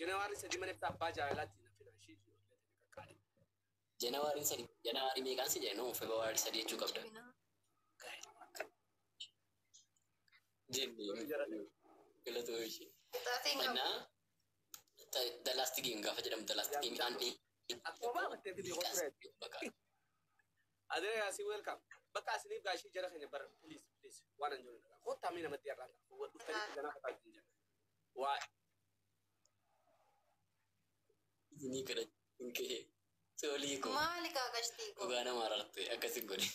Januari sadi mana tappa jaalati na finashi kali. Januari meeqaan si jennu Februari 3 jechuu qabda. Jennee galatoo ishee. Mana the last game gaafa jedhamu the last game andi. Akkuma baatee fi dhiqoo Adere asi welcome. Bakka asiniif gaashii jara keenya bara please waan anjoon dhagaa. Kottaa mee namatti yarraa ta'a. Wal dhuftanii ganaa fataa jira. Waa. Isinii kana kee tolii ko. Maali kaagashtii ko? Dhugaa mararte akkasii godhe.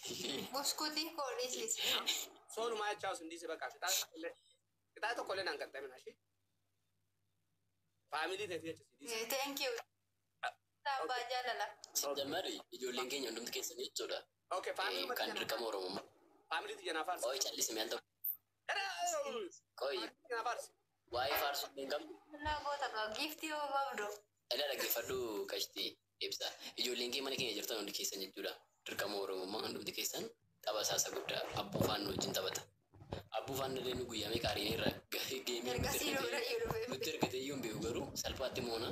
Buskutii koodhisis. Soolumaa jechaa osoo ndiise bakka qitaa tokkollee naan galtee minaashi. Faamilii ta'e jechuudha. Thank you. Sabbaa jaalala. Jamari ijoolleen keenya hundumti keessan jechuudha. Okay, faamilii kan dirqama Oromoo. Faamilii tiyya naa faarsa. Ooyi callisii meel tokko. Ooyi. Naa faarsa. Waa'ee faarsuu hin qabdu. Naa goota kaa giftii yoo qabdu. Ela dhaggeeffadhu qashtii ibsa. Ijoolleen kee mana keenya jirtan hundi keessan jechuudha. Dirqama Oromoo hundumti keessan tapha saasa guddaa abbuu faannoo wajjin taphata. Abbuu faannoo illee nu guyyaamee qaariin irra geemii nutti ergate iyyuu hin beeku garuu salphaatti moona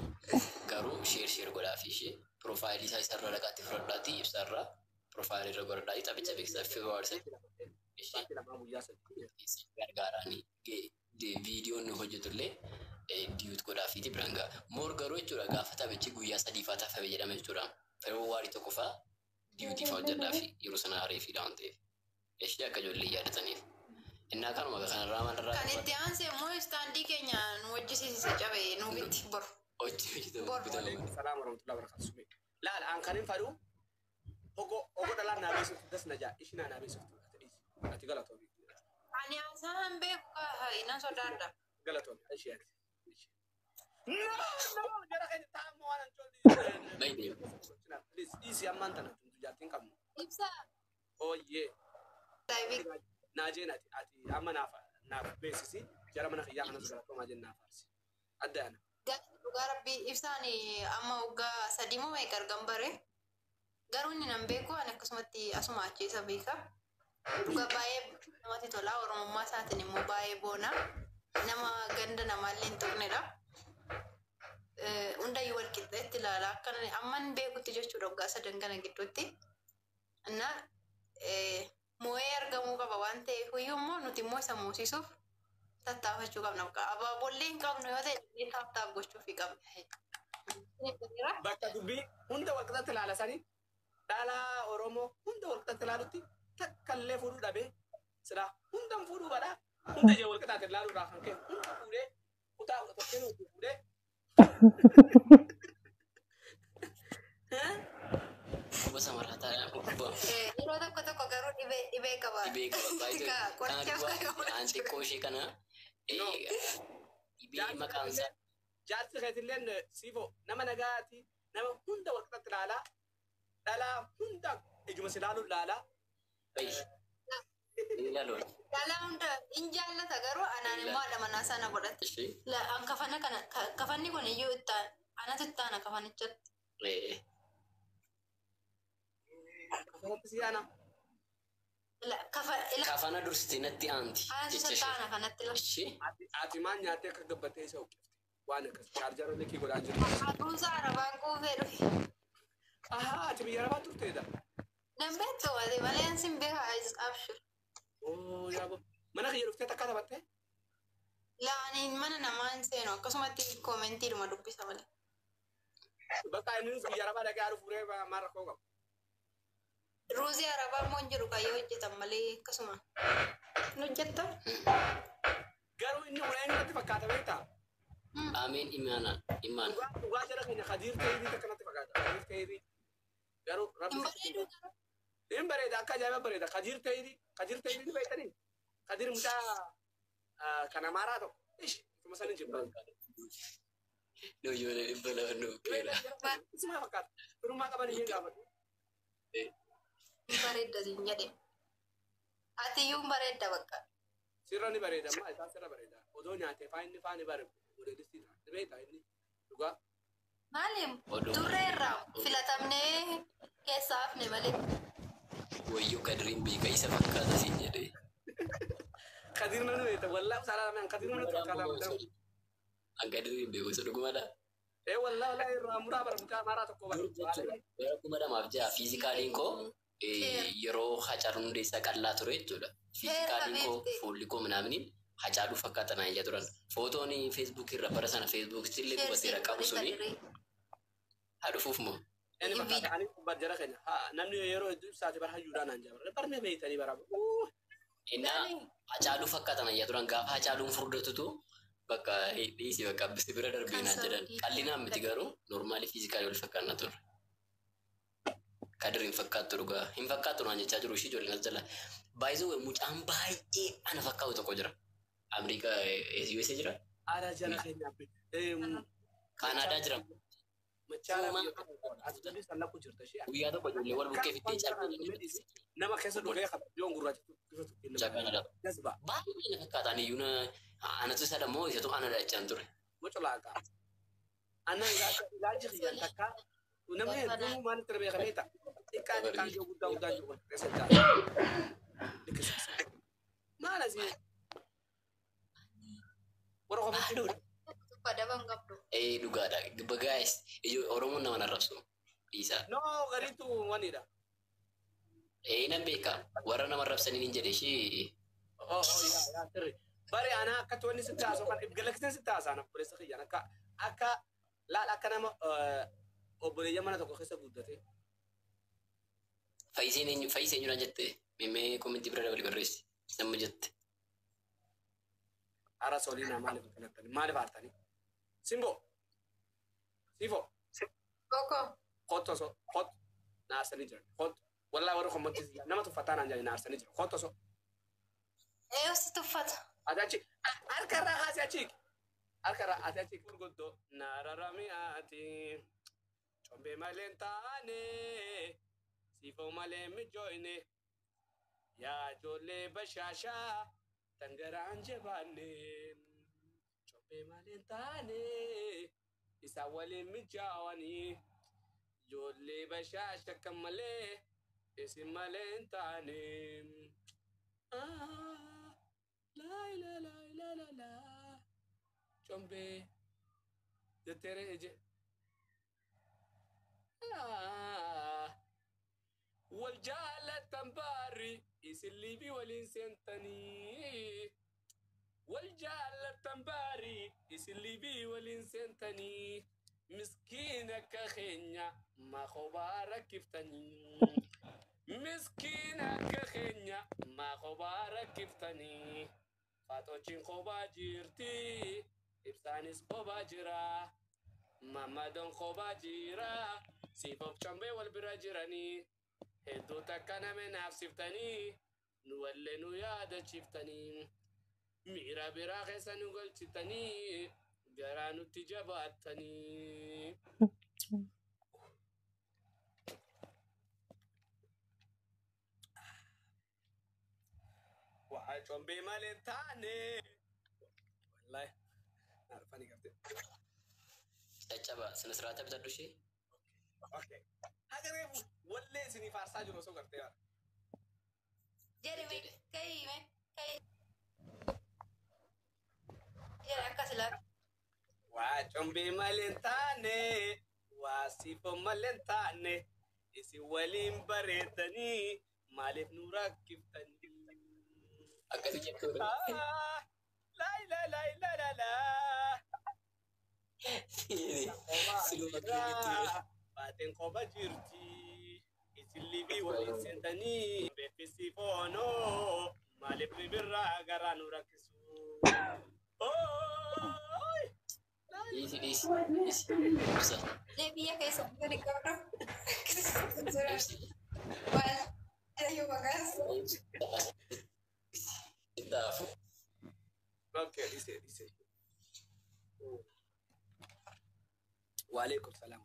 garuu sheer godhaafi ishee piroofaayilii isaa isarra dhaqaatti fudhadhaatti ibsarraa piroofaayilii irra godhadhaatti taphicha beeksisaa Februari ishee gargaaraanii viidiyoon hojjetullee diyuut godhaafiiti biraan ga'a. Moor garuu jechuudha gaafa taphichi guyyaa 3 fa'aa taafame jedhame jechuudha. Februari 1 fa'aa diyuutii fa'aa hojjedhaafi yeroo sana haareefiidha waan ta'eef. Ishee akka ijoollee yaadataniif. Innaa kanuma kanarraa maalirraa kan itti aansee immoo istaandii keenya nu wajjisiise cabe nu bitti boru. Salaam warahmatullahi wabarakatuh. Laala an kanin fadhu ogo dhalaan naa beeksiftu das na jaa ishii naa beeksiftu ati galatoomi. Ani haasaan beeku ina sodaadha. Galatoomi ishii ati. No, jara keenya taa'amma waan an cholli. Baay'ee. Please dhiisii ammaan tana tuntu jaartiin qabnu. Ibsa. Ooyyee. Daayibik. Naajeen ati amma naaf beeksisi jara mana kiyyaa kana galatoomaa jennaa faarsi. Adda ana. Dhugaa rabbii ibsaan amma waggaa 3 moo meeqa argan bare garuu inni nan beeku ani akkasumatti asuma achiisa beeka. Dhugaa baay'ee namatti tola oromummaa isaatiin immoo baay'ee boona nama ganda namaallee hin tuqnedha. Hundayyuu wal qixxeetti ilaala akkan amman beekutti jechuudha waggaa 3 kana gidduutti. Innaa moo'ee argamuu qaba waan ta'eef iyyuu immoo nuti immoo isa moosisuuf tattaafachuu qabna. Abaabollee hin qabnu yoo ta'e taaftaaf gochuuf qabna. Bakka dubbii hunda walqixxatti ilaalasanii dhalaa Oromoo hunda walqixxatti ilaalutti takkallee fuudhuu dhabee silaa hundan fuudhuu badhaa hunda ijee walqixxaatti ilaaluudhaa kan ka'e hunda fuudhee kutaa tokkeen hojii fuudhee. Gosa marataa yeroo tokko garuu dhibee qaba. Anti kooshee kana dhibee maqaan isaa. Jaarsi keetilleen siifoo nama nagaati nama hunda walqixxatti ilaalaa dhalaa hunda ijuma si ilaaluun ilaalaa. Dhalaa hunda hin jaallata garuu anaan immoo haadha manaa sana godhatte. Kafanni kun iyyuu anatu itti aana kafanichatti. Kafanatti si aana. Kafana dursitee natti aanti. Taana kanatti lafa. Ati maal nyaattee akka gabbattee isa uqqifte waan akkas chaarjara lekkii godhaa jiru. Aduusa arabaan kuufee dhufe. Ati biyya arabaa turteedha. Nambeettu wali malee ansin beeka abshir. Yaabo mana kiyya dhuftee takka taphattee? Laaniin mana namaan seenu akkasumatti koomentii dhuma dubbisa malee. Bakka innis biyya arabaa dhaqee haadhu fuudhee maal rakkoo qabu. Ruuzii arabaa immoo hin jiru kayyoo hojjetan malee akkasuma. Hin hojjetta? Garuu inni waan inni fakkaata beektaa? Amiin imaana. Dhugaa jala keenya Kadiir Teerii akkanatti fakkaata. Kadiir Teerii. Garuu rabbi. Hin bareeda akka ajaa'iba bareeda. Kadiir Teerii ni beektanii? Kadiir mucaa kan amaaraa tokko. Ishi kuma sanin jibbaan. Ijoollee dhibba lama nuuf keera. Isuma fakkaata. Firummaa qaban iyyuu gaafatu. Bareedda siin jedhe. Ati iyyuu bareedda bakka. Sirra ni bareeda ammaa isaa sirra bareeda. Odoo nyaatee faayinni faani bareedu. Odeessiidha. Beektaa inni dhugaa. Maaliif turreerraa filatamnee keessaa hafne malee. Wayyuu Kadiriin beeka isa fakkaata siin jedhee. Kadiir nanu beekta wallaahi salaamaan Kadiir nanu fakkaata. Kadiriin beeku isa dhugumadha. Wallah irraa muraa bara mucaa maaraa tokko bara. Yeroo 2006 fiizikaaliin koo yeroo Hacaaluun Hundeessaa qal'aa ture jechuudha. Fiizikaaliin koo fuulli koo minaaminiin Hacaaluu fakkaatan ayyaa turan. Footoon feesbuuk irra bara sana feesbuuk illee gubateera qabu suni haadhufuuf moo? Inni fakkaata ani bajjara keenya. Namni yeroo hedduu ibsaati bara hayyuudhaan aan jabara. Barnee beeytanii bara. Innaa Hacaaluu fakkaatan ayyaa turan gaafa Hacaaluun furdatutu bakka dhiisii bakka abbisi bira darbeenaa jedhan. Qal'inaan miti garuu noormaali fiizikaalii wal fakkaannaa turre. Kadir hin fakkaattu dhugaa. Hin fakkaattu naan jechaa jiru ishii ijoolleen as jala. Baay'isuu mucaan baay'ee ana fakkaatu tokko jira. Ameerikaa USA jira. Aadaa jala keenya abbe. Kaanaadaa jira. Machaala asirratti sallaqu jirta ishee. Guyyaa tokko ijoollee wal bukkee fittee caalaa. Nama keessa dhufee qaba. Yoon gurraacha. Jazba. Baay'ee na fakkaataan iyyuu anatu isa dammoo isatu aanadha jechaan ture. Mocolaaqa. Anna ilaalchi xiyyan takka. Namni hedduu maalitti darbee kameeta. Xiqqaan yoo guddaa jiru wal keessa jira. Maal asii? Warra komii Padaban qabdu. Dhugaadha. Guys, Oromoon nama narrabsu. Dhiisaa. No, gariitu wanidha. Nan beeka. Warra nama rabsanii hin jedhe ishee. Yaa sirri. Bari ana akka toonni sitti haasoo kan galakseen sitti haasaan obboleessa kiyyaan akka laal akka nama obboleeyya mana tokko keessa guddate. Fayyiseen eenyuudhaan jette? Mee komentii bira dabali barreessi. Namni jette. Ara soliina maaliif kanattani? Maaliif aartani? Simbo. Sifo. Koko. Kotto so. Kot. Naarsanii jiran. Kot. Wallaa warra kommentii nama tuffataa naan jedhani naarsanii jiran. Kotto so. Si tuffata. Adachi. Harka irraa haasi achi. Harka irraa ati achi gurguddoo. Naararami ati. Combee malee hin taane. Sifoo malee mijoine. Yaa ijoollee bashaashaa. Tangaraan jabaanne. Combee malee hin taane. Isa waliin mijaawanii. Ijoollee bashaasha kan malee. Isin malee hin taane. La. Combee. Jetteere eje. Wal jaalatan baari isin liibii waliin seentanii. Wal jaalatan baari isin liibii waliin seentanii. Miskiin akka keenya maa kophaa rakkiftanii. Miskiin akka keenya maa kophaa rakkiftanii. Faatochiin kophaa jirti. Ibsaanis kophaa jira. Mamadoon kophaa jira. Siifoof combee wal bira jiranii. Hedduu takka nama naafsiftanii. Nu wallee nu yaadachiiftanii. Miira biraa keessa nu galchitanii. Garaa nutti jabaattanii. Waa combee malee taane. Wallahi. Naarfanii qabde. Caccaba sina siraata bitadhu ishee. Okay. Agaree wallee isinii faarsaa jiru osoo gartee yaada. Jedhame kai. Jedha akkas laata. Waa combee malee hin taane. Waa sifoo malee hin taane. Isin waliin bareedanii. Maaliif nu rakkiftanii? Akkasii jechuudha. La. Baateen kophaa jirti. Isin liibii waliin seentanii. Beeksisi foonoo. Maaliif birraa garaa nu rakkisu? Dhiisi. Biyya keessa gadi qabdu. Waan ayyuu maqaas. Okay, dice. Waalaikum salam.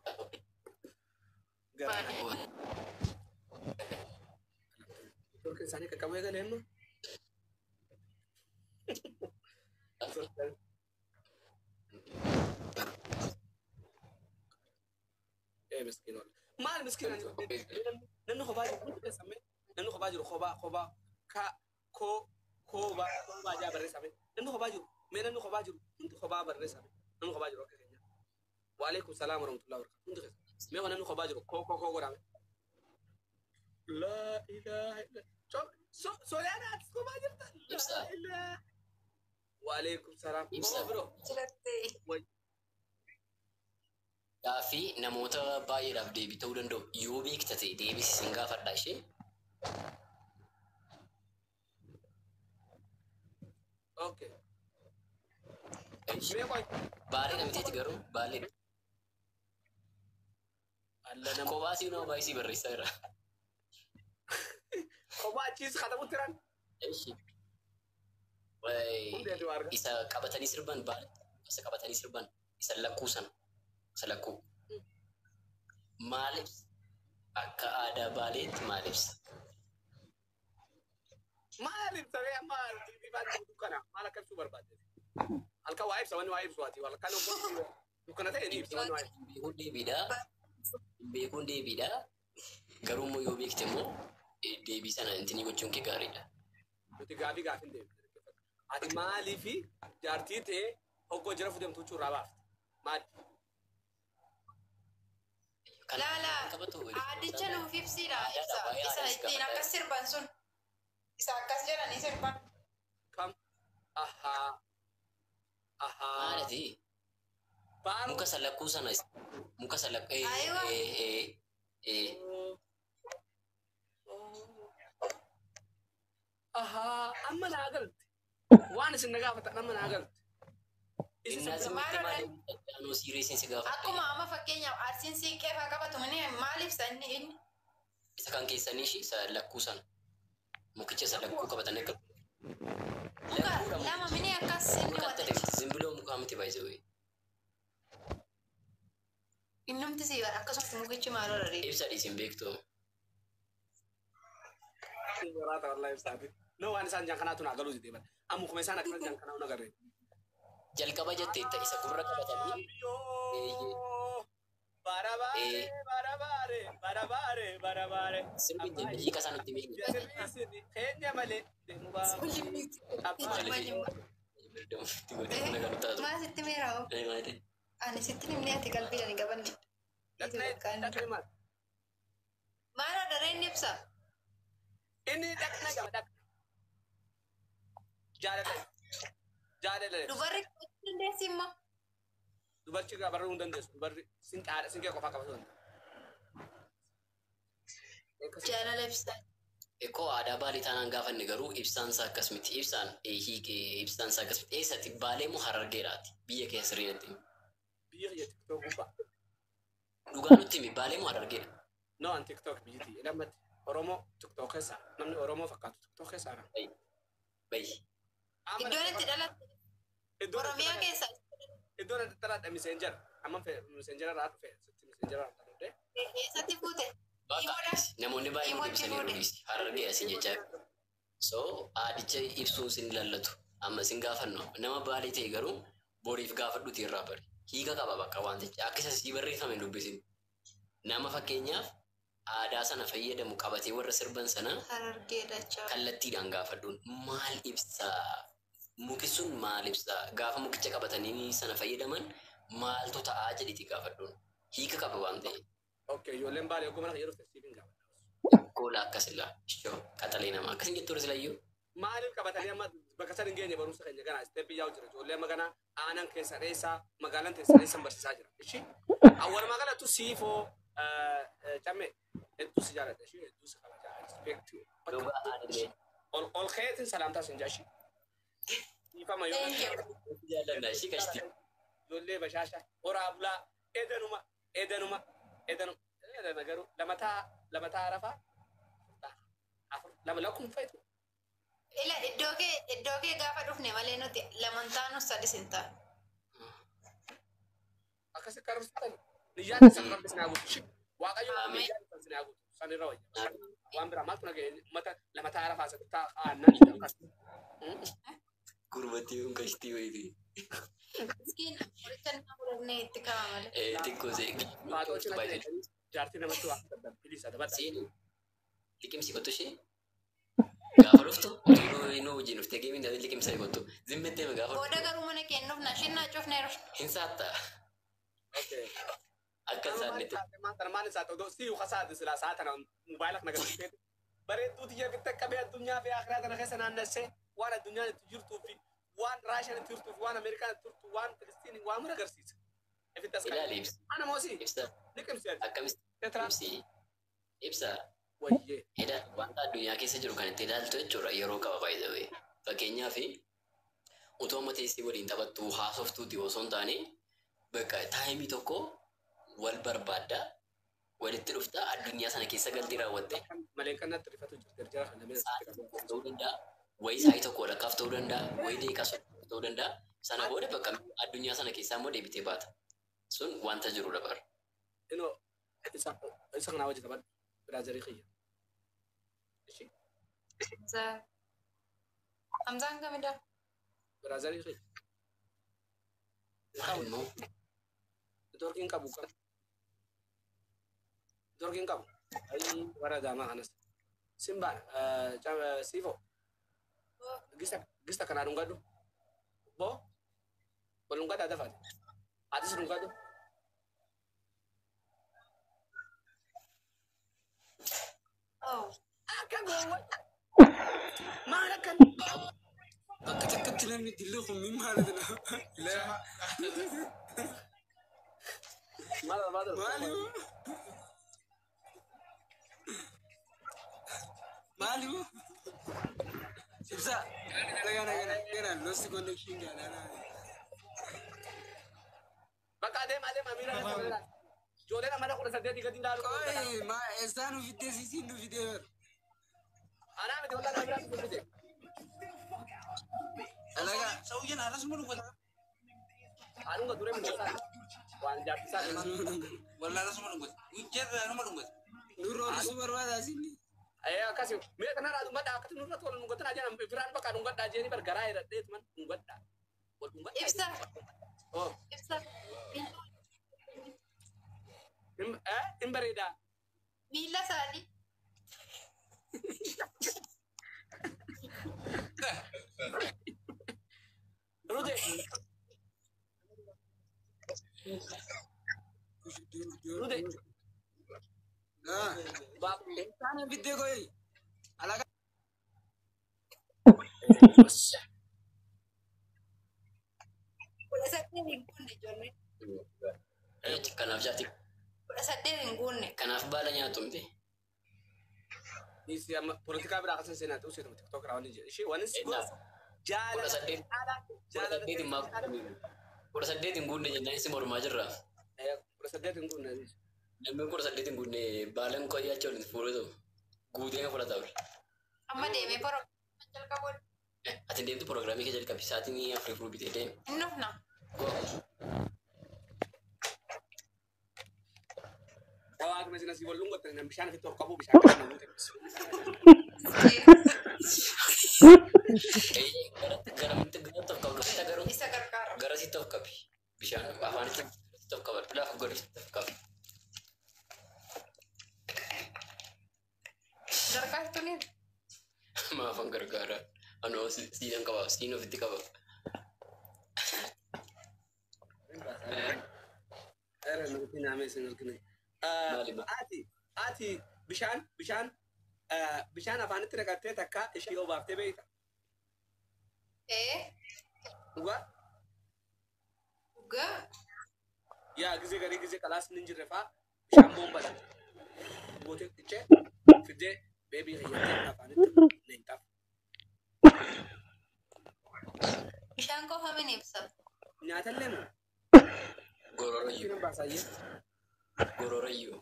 Turki sana ke kamu kan emma? Miskin. Mal miskin. Nanu khabaji kuntu samay. Nanu khabaji khoba ko ba jabar resame. Nanu khabaji me nanu khabaji kuntu khoba bar resame. Nanu khabaji roke kenya. وعليكم السلام ورحمة الله وبركاته. ما هو نحن خباجر كو قرام. لا إله إلا سو أنا خباجر لا إله. وعليكم السلام. برو. Gaaffii namoota baay'eedhaaf deebii ta'uu danda'u. Yoo beekta ta'e deebisi sin gaafadha ishee. Okay. Me koy. Baalee namtiiti garuu baalee. Kophaa si nama baay'isii barreessaa jira. Kophaa achiis katamu tiran. Isa qabatanii sirban baalee. Isa qabatanii sirban. Isa lakkuu sana. Isa lakkuu. Maal ibsa? Akka aadaa baaleetti maal ibsa? Maal ibsa bee maal dibaan dukkana maal akkasuu barbaadde? Halkan waa ibsa wanni waa ibsu ati halkan dukkana ta'e ni ibsa wanni waa ibsu. Beekuun deebiidha. Garuu immoo yoo beekte immoo deebii sana intini gochuun kee gaariidha. Nuti gaafin deebi. Ati maaliifi jaartii ta'e hoggoo jira fuudhamtuu curraa baafte? Maali? Lala, adicha nuuf ibsiidha isa ittiin akkas sirban sun. Isa akkas jedhanii sirban. Kam? Maalati? Muka salakkuu sana muka salakkuu amma naa galte. Waan isin nagaafatan amma naa galte. Akkuma amma fakkeenyaaf arsiin siiqqee fa'aa qabatu maal ibsa inni? Isa kan keessanii ishee isa lakkuu sana. Mukicha isa lakkuu qabatanii akka. Muka lama mini akkas inni wata. Zimbiloo mukaa miti baay'ee. Innumti si akkasumas mukichi maal oolaa? Ibsa dhiisin beektu. Waraata wallahi ibsaati. No waan isaan jankanaa naa galuu jite bara. Amma kuma isaan akkana jankanaa una garree. Jalqaba jettee itti isa gurra qabatanii. Barabare. Sirbi biyyi kasaan itti beekni. Keenya malee. Maal sitti miiraa'u? Ani sitti nimni ati qalbiidhaan hin qabanne. Maal adaree inni ibsa? Inni dhaqna qaba dhaqna. Jaalala. Dubarri dandeessi immoo? Dubarchi barruu hin dandeessu. Dubarri sinqee qofaa qaba sun. Jaalala ibsa. Ekkoo aadaa baalee taanaan gaafanne garuu ibsaan isaa akkas miti. Ibsaan ibsaan isaa akkas miti. Eessatti baalee moo harargeeraati? Biyya keessa riinatti. Biyya kiyya TikTok gubbaa. Dhugaa nutti himi baalee moo harargeera? No an TikTok biyyatti. Lammatti Oromoo TikTok keessa namni Oromoo fakkaatu TikTok keessa ara. Bayi. Iddoon itti dhalatte. Oromiyaa keessa. Iddoon itti dhalatte Messenger. Amma Messenger irraa dhufe. Messenger irraa dhufe. Eessatti fuute? Namoonni baay'een ibsanii ruudisi. Harargee asii jechaa. So aadicha ibsuun sin lallatu. Amma sin gaafannu. Nama baalee ta'e garuu boriif gaafadhuuti irraa bari. Hiika qaba bakka waan jecha. Akka isa sii barreeffame dubbisin. Nama fakkeenyaaf aadaa sana fayyadamu qabatee warra sirban sana kallattiidhaan gaafadhuun maal ibsaa? Muki sun maal ibsaa? Gaafa mukicha qabatanii sana fayyadaman maaltu ta'aa jedhiti gaafadhuun. Hiika qaba waan ta'e. Okay, ijoolleen baalee ogummaa kana yeroo festiiviin gaafadha. Goola akkasilla. Shoo qaxalee nama akkasin jettu silayyuu. Maaliif qabatanii amma bakka sana hin geenye barumsa keenya kana isteeppii yaa'u jira. Ijoollee amma kana aanan keessa dheessaa magaalaan keessa dheessan barsiisaa jira. Ishi awwalumaa galatti siifoo camme hedduu si jaalladha. Ishi hedduu si kabajaa. Respect. Ol keetiin salaamtaa sin jaashi. Ifama yoo jaalladha ishi kashti. Ijoollee bashaasha horaa bulaa edanuma garuu lamataa rafaa lama lakkuun fa'itu. Ila iddoo kee gaafa dhufne malee nuti lamantaanus sadis hin taane. Akkasii karumsatan niyyaan isaan rabbis naa guutu. Waaqayyo niyyaan isaan sinaa guutu. San irra wayya. Waan biraa maaltu nagahee mata lamataa rafaa sadittaa aannan akkas. Gurbatti yoon kashtii wayitii. Miskiin qoricha nama fudhannee itti ka'a malee. Xiqqoo seeqi. Faatoochi nagahee jaartii namatti waa daddan bilisa dabadha. Seeni liqimsi kottu ishee gaafa dhuftu inuu wajjin dhuftee geemiin dhabee liqimsa kottu zimmettee gaafa. Booda garuu mana kennuuf na shinnaa cufneeru. Hin saatta. Okay. Akka isaanitti. Maal isaa ta'u si ukasaati silaa saa tana mobaayilaa kana galchite. Bareedduuti jee bitta qabee addunyaa fi akhiraa kana keessa naannessee waan addunyaan itti jirtuu fi waan Raashiyaan itti jirtuu fi waan Ameerikaan itti jirtu waan Filistiin waan mura agarsiisa. Ilaali ibsa. Ana moosi. Ibsa. Ni qimsi. Akkamitti ibsi. Ibsa. Wayyee. Eda wanta addunyaa keessa jiru kan itti ilaaltu jechuudha yeroo qaba baay'ee. Fakkeenyaaf utoo mateessii waliin taphattu haasoftuuti osoo hin taane bakka taayimii tokko wal barbaadda walitti dhufta addunyaa sana keessa galtii raawwatte. Malee kanatti rifatu jirti jara kan namni ta'uu danda'a. Wayii saayii tokko lakkaaf ta'uu danda'a. Wayii deeqaa ta'uu danda'a. Sana booda bakka addunyaa sana keessaa immoo deebitee baata. Sun wanta jiru dabar. Inoo isa kana wajji taphadhu biraazarii kiyya. Hamzaan kamidha? Biraazarii kiyya. Maalimmoo? Dorkiin qabu kan. Dorkiin qabu. Ayi warra daamaa kanas. Simbaan siifoo. Gista kanaa dhungadhu. Boo. Wal dhungadhaa dafaati. Atis dhungadhu. Oh. Akka goowwan. Maal akka Akka takkatti namni dillee kun min maalidha? maal barbaadu? Maalimu? Maalimu? Ibsa. Gara lost connection gaadhaa. Bakka adeema miira. Ijoolleen amala 18 gadi ilaalu. Koi ma eessaa nu fiddee siisiin nu fiddee. Anaa miti wallaan biraa nu fide. Alaga sauyyaan haras mulu wala. Anuma ture mucaa waan jaartisaa Wala haras mulu wala. Ujjaa nu malu wala. Nuroo bisu barbaada sinni. akkasi mee kanarraa dhungadhaa akkati nurra tola dhungatanaa jedhan biraan bakka dhungadhaa jeeni bar garaa hidhadheet man dhungadhaa wal dhungadhaa. Ibsa. Oh. Ibsa. Hin bareedaa. Miila isaanii. Rute. Rute. Baap. Sana fiddee koi. Alaga. Kudha saddeet hin guunne ijoollee. Kanaaf jaati. Kudha saddeet hin guunne. Kanaaf baala nyaatu miti. Isi amma politikaa biraa akkasuma seenaa ta'uu seetuma tiktook raawwan hin jedhe. Ishee waan inni Kudha saddeet hin guunne jennaan isi mormaa jirra. Kudha saddeet hin guunne. Namni 18 hin guunne baalan qoyyaachuu waliin fuudhee ta'u guutee kan fudhataa ture. Amma deemee jalqabuun. Ati deemtu proogiraamii kee jalqabi sa'aatiin afurii furuu bitee deemu. Inni hufna. Waa akkuma isin asii wal dhungattan bishaan ofitti ol qabu bishaan kana namoota Garamitti of qabu garuu Isa gargaara. garasitti of qabi bishaan afaanitti of qaba laafu garasitti of qabi. Gargaartuuni. Maafan gargaara anoo siidan qaba siin ofitti qaba. Era nuti naame isin argine. Ati bishaan afaanitti naqattee takka ishee yoo baaftee beekta. Dhugaa? Dhugaa? Yaa gizee garii gizee qalaas ni jirre fa'aa bishaan boonbadha. Gootee xiccee fiddee beebii hayyattee afaanitti leenxaaf. Bishaan qofamin ibsa. Nyaatallee moo? Gororoyyuu. Siin baasayyee. Gororoyyuu.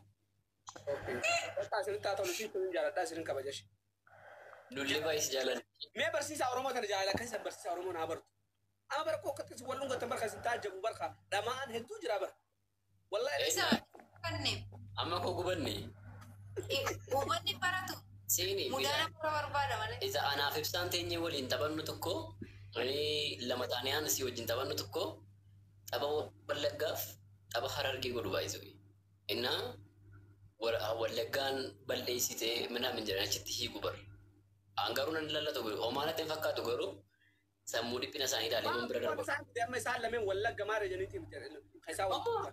Bakka asinitti haa ta'u nuti kun jaaladhaa isinin kabajashi. Lullee baay'is jaalan. Mee barsiisaa Oromoo kana jaalala akkasii barsiisaa Oromoo naa bartu. Ama bara koo akkatti wal dhungatan barka isin taajjabu barka dhamaan hedduu jira bara. Wallahi Isa kanne. Amma koo gubanne. Uummanni baratu. Seeni. Mudaana fura barbaada malee. Isa anaaf ibsaan teenyee waliin taphannu tokko lama taanee aanasii wajjin taphannu tokko tapha Wallaggaaf tapha Harargee godhu baay'isu. Innaa Wallaggaan balleessitee midhaan jiran achitti hiiku bara. Angaruu nan lallatu godhu. Homaanatti hin fakkaatu garuu sammuu dhiphina isaanii ilaalee man bira darba. Amma isaan lameen Wallagga maara jeniitiin isaa wal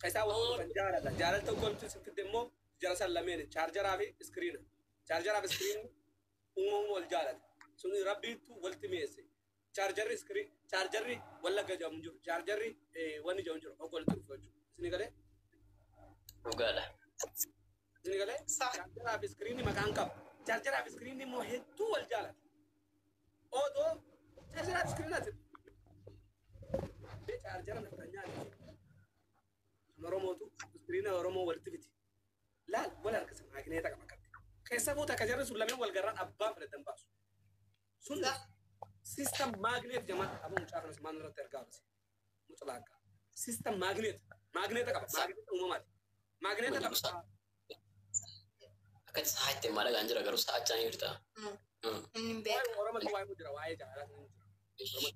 Kaisaa wal kan jaalata. Jaalata tokkoon sitti immoo jara san lameen chaarjaraa fi iskiriina. Chaarjaraa fi iskiriin uumamu wal jaalata. Suni rabbiitu walitti mi'eesse. Chaarjarri iskiriin chaarjarri wallagga jamu jiru. Chaarjarri wanni jamu jiru. Oggoo walitti dhufu jechuudha. Isini galee? Dhugaadha. Isini galee? Chaarjaraa fi iskiriinni maqaan qaba. Chaarjaraa fi iskiriinni immoo hedduu wal jaalata. Odoo chaarjaraa fi iskiriinaati. Chaarjara naftanyaa Oromootu iskiriina Oromoo walitti fiti. Laal wal harkisa maagineeta qaba qabdi. Keessa fuuta akka jarri sun lameen wal garraan abbaan fedhatan baasu. Sun sistem magneet jamaa aboo mucaa kanas maan irratti argaa base. Mucaa laakkaa. Sistem magneeta qaba. Magneeta uumamaati. Magneeta qaba. Akka sa'aatii maal agaan jira garuu sa'aachaa ni jirta. Inni beeka. Oromoo waa'ee mu jira waa'ee jaalala ni jira.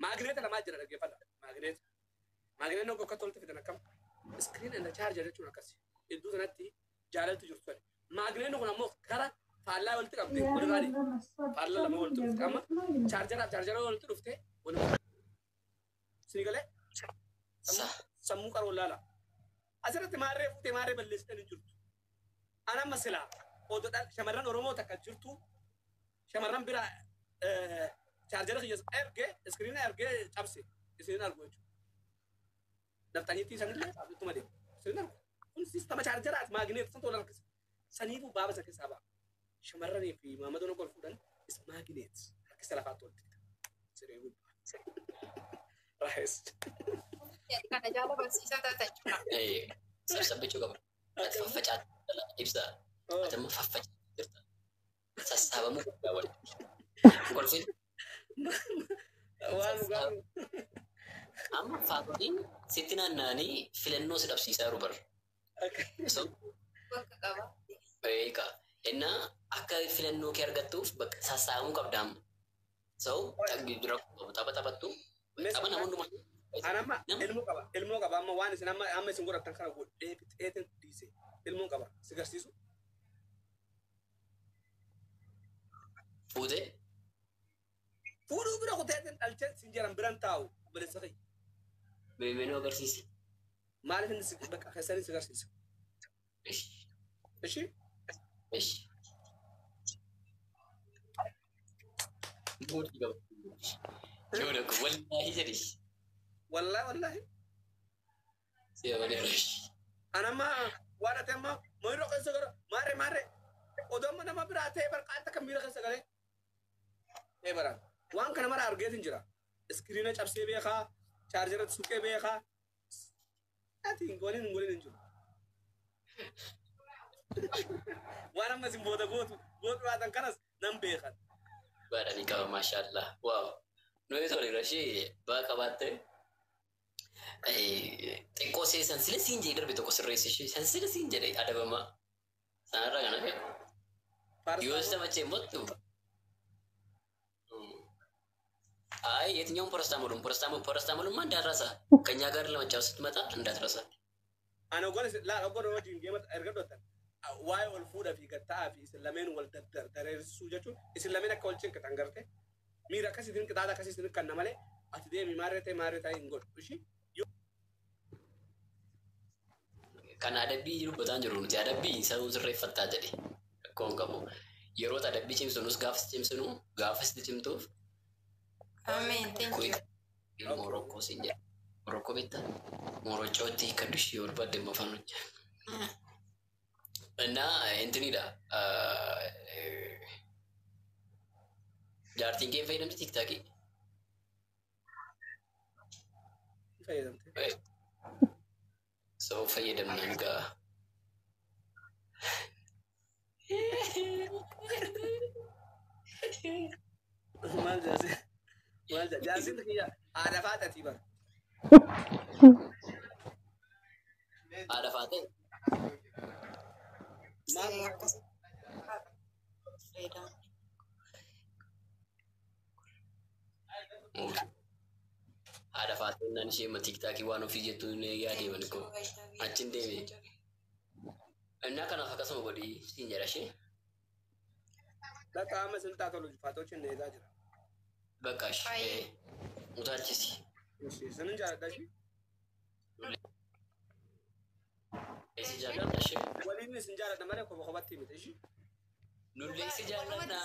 Magneeta lamaa jira dhaggeeffadha. Magneeta. Magneetni akka tolti fidan akkam. Iskiriin inda chaarjar jechuun akkasi. Iddoo sanatti jaalalti jirtu. Magneetni kun ammoo gara faallaa walitti qabdee walirraadhi. Faallaa lama walitti dhufte amma chaarjara walitti dhufte walirraa. Sini galee sammuu qaroo laala. Asirratti maarree fuutee maarree balleessitanii jirtu. Ana amma silaa odoodhaan shamarran Oromoo takka jirtu shamarran biraa chaarjara kiyya ergee iskiriina ergee cabse isin argu jechuudha. Naftanyiitti sanillee ittuma deemu. Isin argu. Kun sistema chaarjaraati magneet san tola harkisa. Saniifuu baaba isa keessaa ba'a. Shamarranii fi maamadoon ol fuudhan is magneet harkisa lafaatti walitti fida. Siree gubbaa. Rahees. Kana jaala barsiisaa taata jechuudha. Sassaabbachuu qaba. Faffacaa ibsa. Atama faffacaa jirta. Sassaabamuu qabdaa walitti. Kolfiin. Waan amma faatotiin sitti naanna'anii filannoo si dhabsiisaa jiru bara. Bakka qaba. Eegaa innaa akka filannoo kee argattuuf bakka sassaabamuu qabda amma. Dura taphattu tapha namoonni dhumaa. Anamma ilmoo qaba amma waan isin amma isin godhatan kana godhee fixeetiin dhiise ilmoo qaba si garsiisu. Fuutee. Fuudhuu bira kuteetiin dhalchee sin jiran biran taa'u obboleessa kee. Beemenuu agarsiise. Maaliif inni si bakka keessanii si garsiisa? Ishi? Mootii qaba. Joona kun wallaahi jedhi. Wallahi. Siyaamaneera. Anamma waan ati amma mooyiroo keessa gara maarree odoo amma nama biraa ta'e barqaata kan miira keessa galee. Baraan waan kana mara argeetiin jira. Iskiriina cabsee beekaa, chaarjaratti suqee beekaa. Ati hin goolin hin jiru. Waan amma isin booda gootu baatan kanas nan beekan. Baadhanii qaba maashaallah. Waaw. Nuyi tole rashii baa qabaattee xiqqoo see sansila siin jedhee darbe tokko sirreessi ishee sansila siin jedhee adabamaa sanarra kana ta'e. Yoo isa machee mottu. Ay, የትኛውም ፖረስታሞልማ እንዳትረሳ ከኛ ጋር ለመጫወት ስትመጣ እንዳትረሳ። Ana ogola wajjin deemat erga dhotan waa'ee wal fuudha fi gattaa fi isin lameen wal dareessuu jechuun isin lameen akka wal cinqatan garte miira akkasiitiin qixaata akkasiitiin kanna malee ati deemi maarree ta'e hin godhu ishii. Kan adabbii dubbataan jiru nuti adabbii sanuu sirreeffattaa jedhe rakkoon qabu. Yeroo adabbii cimsunus gaafas cimsinu gaafas cimtuuf. Amen. Thank you. Morokko siin jedhe. Morokko beektaa? Moroccooti kan dushii barbaadde mafaan hojjaa. Innaa intinidha. Jaartiin kee fayyadamti tiktaakii? Fayyadamte. So fayyadamnaan gaa. Maal jaasi kiyya haadha faatatii bara. Haadha faatee? Haadha faatee naan ishee ma tiktaakii waan ofii jettuun yaadeeman koo achiin deeme. Innaa kanaaf akkasuma godhii siin jedha ishee. Bakka amma sin taatolu faatoochi hin eegaa jira. Bakka ishee utaalchisi. Sinin jaalladha ishee. jaalladha ishee. Waliin isin jaalladha malee kopha kophatti miti ishee. Nullee si jaalladha.